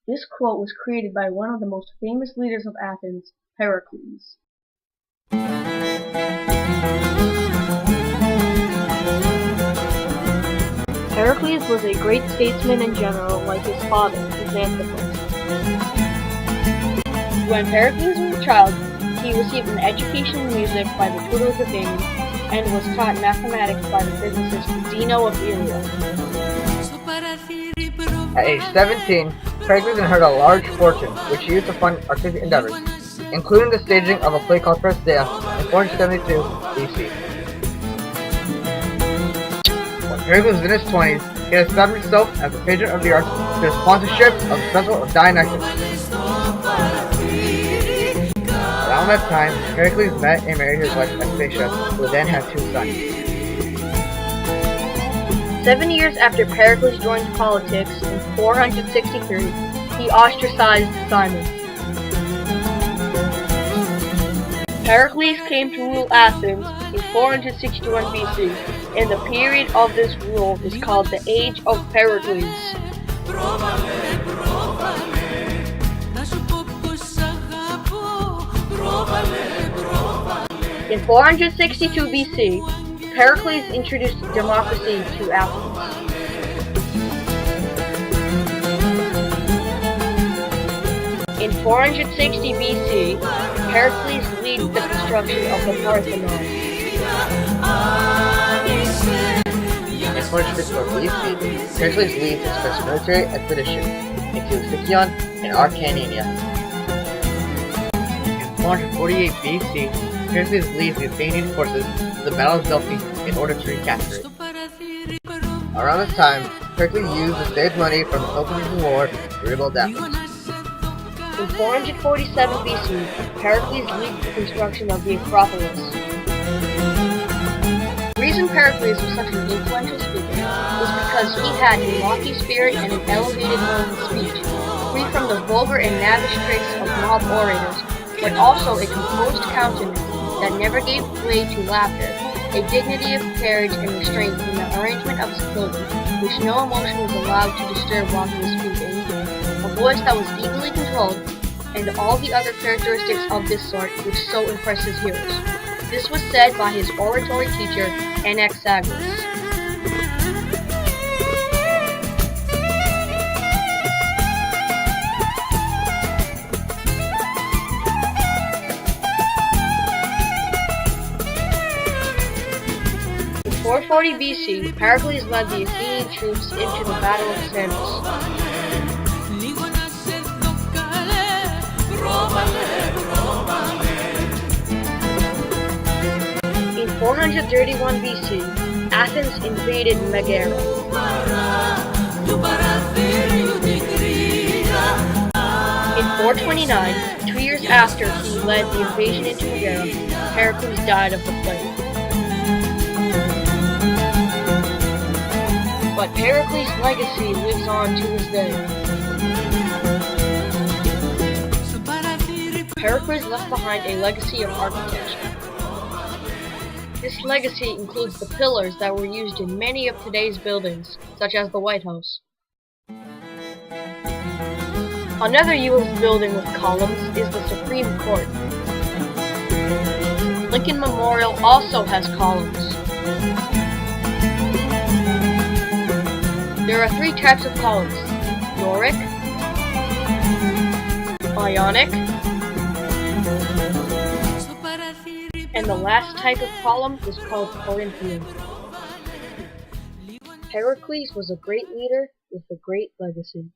This quote was created by one of the most famous leaders of Athens, Pericles. Pericles was a great statesman and general like his father, Xanthippus. When Pericles was a child, he received an education in music by the tutor of the family and was taught mathematics by the physicist Zeno of Elea. At age 17, Pericles inherited a large fortune, which he used to fund artistic endeavors, including the staging of a play called Pericles in 472 BC. When Pericles was in his 20s, he had established himself as a patron of the arts through the sponsorship of the Festival of Dionysus. Around that time, Pericles met and married his wife Aspasia, who then had 2 sons. 7 years after Pericles joined politics in 463, he ostracized Simon. Pericles came to rule Athens in 461 BC, and the period of this rule is called the Age of Pericles. In 462 BC, Pericles introduced democracy to Athens. In 460 BC, Pericles leads the construction of the Parthenon. In 454 BC, Pericles leads his first military expedition into Sicyon and Acarnania. In 448 BC, Pericles leads the Athenian forces to the Battle of Delphi in order to recapture it. Around this time, Pericles used the saved money from the Peloponnesian War to rebuild Athens. In 447 BC, Pericles leads the construction of the Acropolis. The reason Pericles was such an influential speaker was because he had a lofty spirit and an elevated mode of speech, free from the vulgar and lavish tricks of mob orators, but also a composed countenance that never gave way to laughter, a dignity of carriage and restraint in the arrangement of his clothing, which no emotion was allowed to disturb while he was speaking, a voice that was evenly controlled, and all the other characteristics of this sort which so impressed his hearers. This was said by his oratory teacher, Anaxagoras. In 440 BC, Pericles led the Athenian troops into the Battle of Samos. In 431 BC, Athens invaded Megara. In 429, 2 years after he led the invasion into Megara, Pericles died of the plague. But Pericles' legacy lives on to this day. Pericles left behind a legacy of architecture. This legacy includes the pillars that were used in many of today's buildings, such as the White House. Another U.S. building with columns is the Supreme Court. Lincoln Memorial also has columns. There are 3 types of columns: Doric, Ionic, and the last type of column is called Corinthian. Pericles was a great leader with a great legacy.